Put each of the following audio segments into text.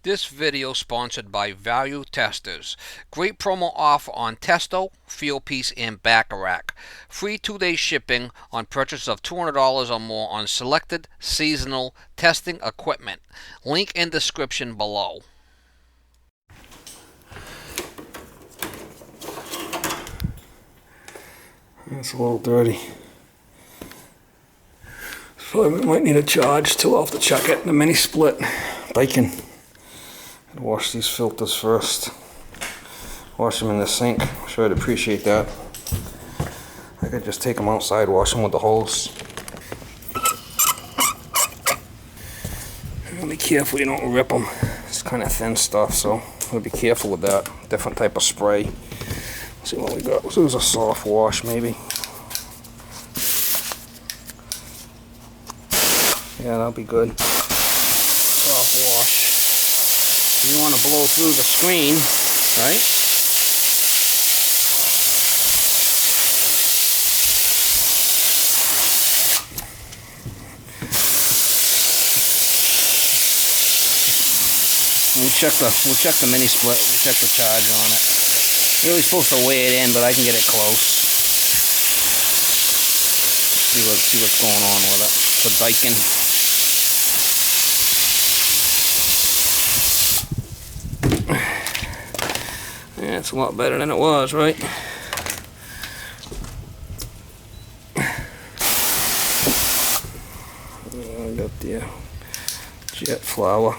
This video sponsored by Value Testers. Great promo offer on Testo, Fieldpiece, and Bacharach. Free 2-day shipping on purchase of $200 or more on selected seasonal testing equipment. Link in description below. It's a little dirty. So we might need a charge too. I'll have to check it. The mini split bacon. Wash these filters first. Wash them in the sink. I'm sure I'd appreciate that. I could just take them outside, wash them with the hose. Be careful you don't rip them. It's kind of thin stuff, so we'll be careful with that. Different type of spray. Let's see what we got. Let's use a soft wash maybe. Yeah, that'll be good. Soft wash. You want to blow through the screen, right? We'll check the mini split. We'll check the charge on it. Really supposed to weigh it in, but I can get it close. See what's going on with it. The bacon. Yeah, it's a lot better than it was, right? I got the jet flour.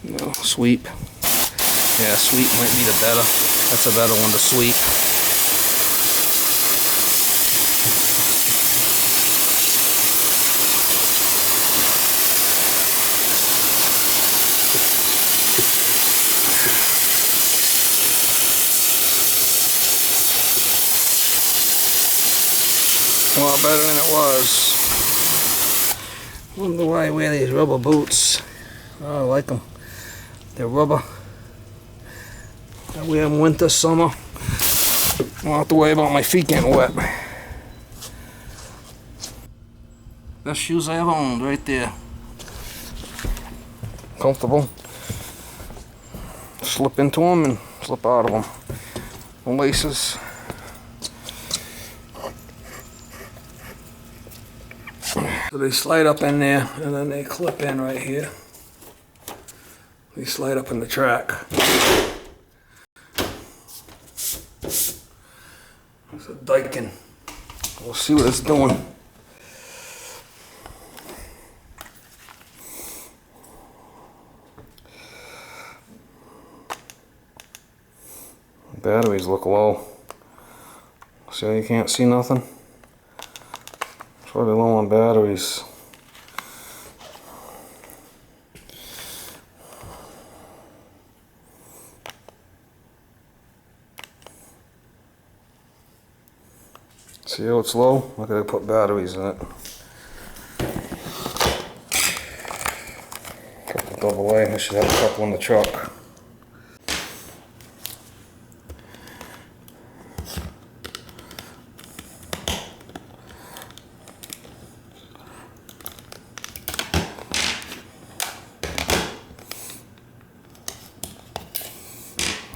No, sweep. Yeah, sweep might be the better. That's a better one to sweep. A lot better than it was. Wonder why I wear these rubber boots. Oh, I like them. They're rubber. I wear them winter, summer. I don't have to worry about my feet getting wet. Best shoes I ever owned, right there. Comfortable. Slip into them and slip out of them. The laces. So they slide up in there and then they clip in right here. They slide up in the track. It's a Daikin. We'll see what it's doing. Batteries look low. See how you can't see nothing? It's really low on batteries. See how it's low? I gotta put batteries in it. Couple double A. I should have a couple in the truck.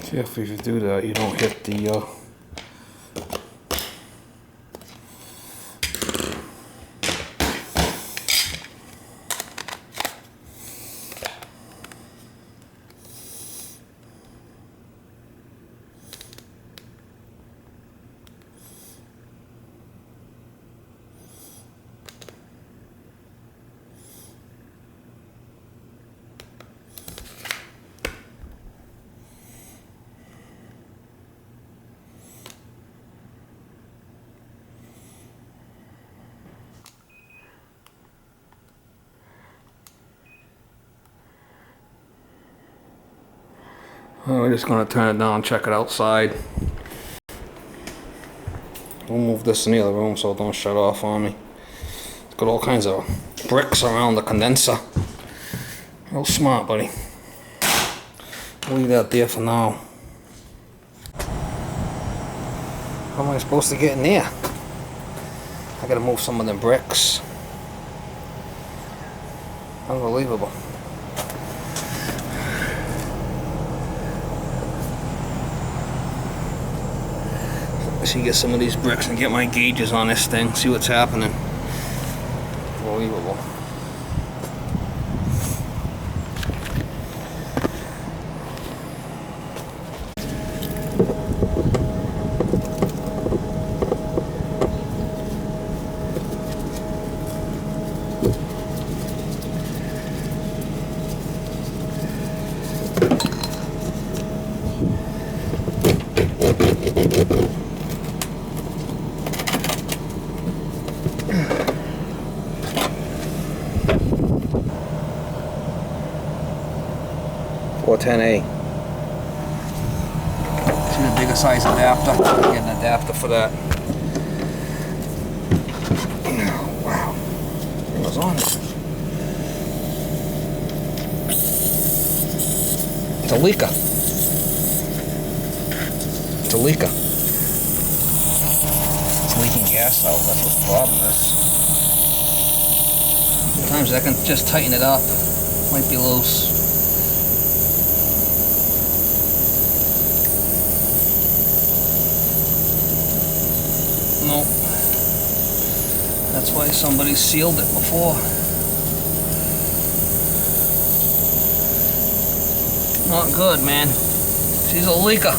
Careful if you do that, you don't hit the we're just going to turn it down, check it outside. We'll move this in the other room so it don't shut off on me. It's got all kinds of bricks around the condenser. Real smart, buddy. I'll leave that there for now. How am I supposed to get in there? I gotta move some of them bricks. Unbelievable. actually get some of these bricks and get my gauges on this thing, see what's happening. Unbelievable. .410A. See the bigger size adapter? Get an adapter for that. Oh, wow. It was on it. It's a leaker. It's a leaker. It's leaking gas out. That's what the problem is. Sometimes I can just tighten it up. Might be loose. Nope. That's why somebody sealed it before. Not good, man. She's a leaker.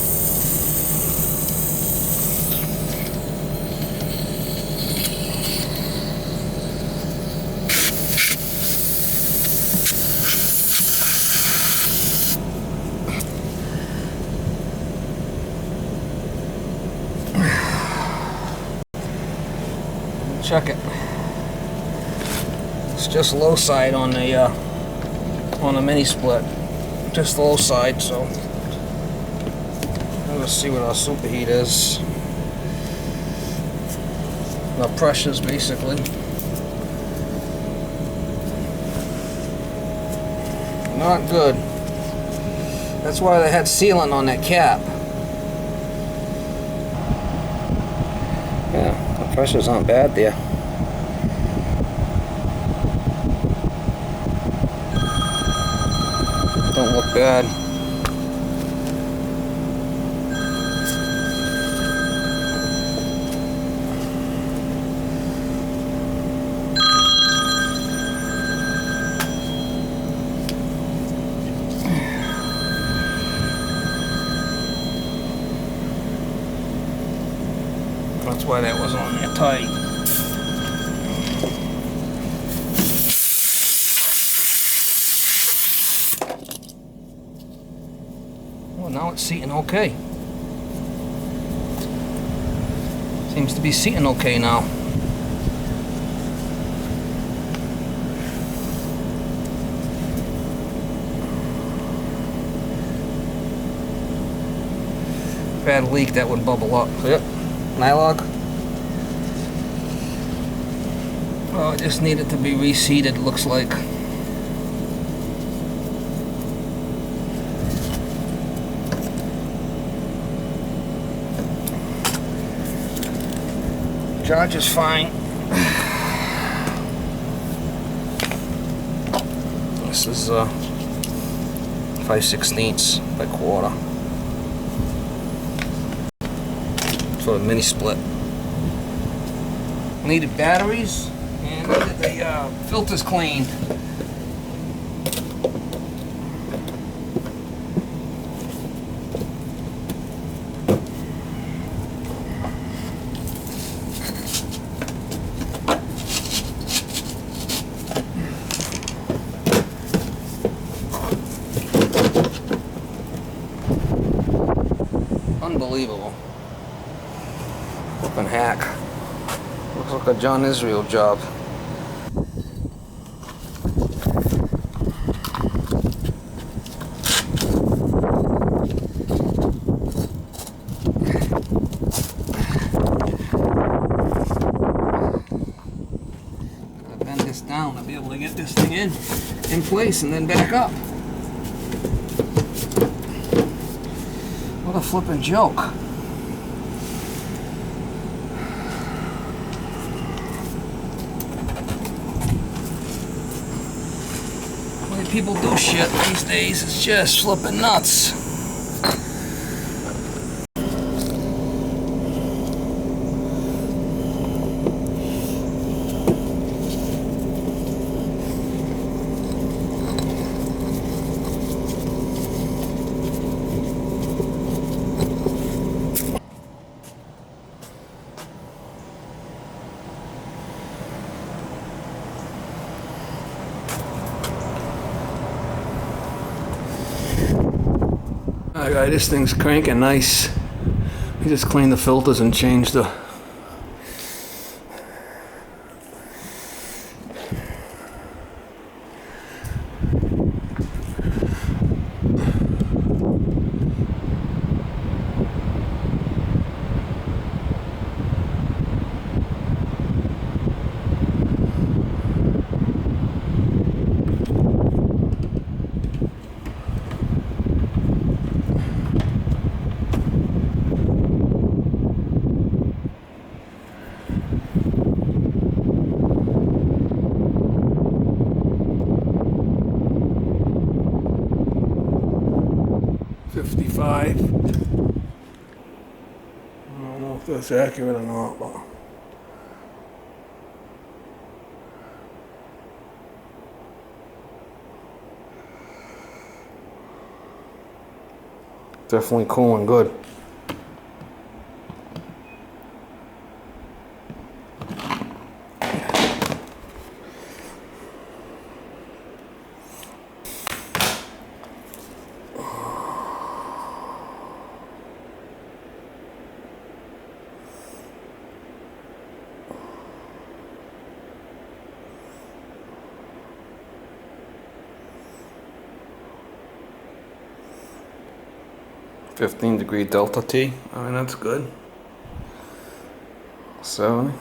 Check it. It's just low side on the mini split. Just low side, so let's see what our superheat is. The pressures basically. Not good. That's why they had sealant on that cap. Yeah, the pressures aren't bad there. Don't look bad. That's why that was on there tight. Well, now it's seating okay. Seems to be seating okay now. If I had a leak, that would bubble up. Yep. Nylog. Oh, it just needed to be reseated, looks like. Charge is fine. This is 5/16 by quarter. For a mini split. Needed batteries and the filters cleaned. Unbelievable. Flippin' hack. Looks like a John Israel job. Gotta bend this down to be able to get this thing in place and then back up. What a flippin' joke. People do shit these days, it's just flipping nuts. Alright, this thing's cranking nice. We just cleaned the filters and changed the I don't know if that's accurate or not, but definitely cool and good. .15 degree delta T. I mean, that's good. 70.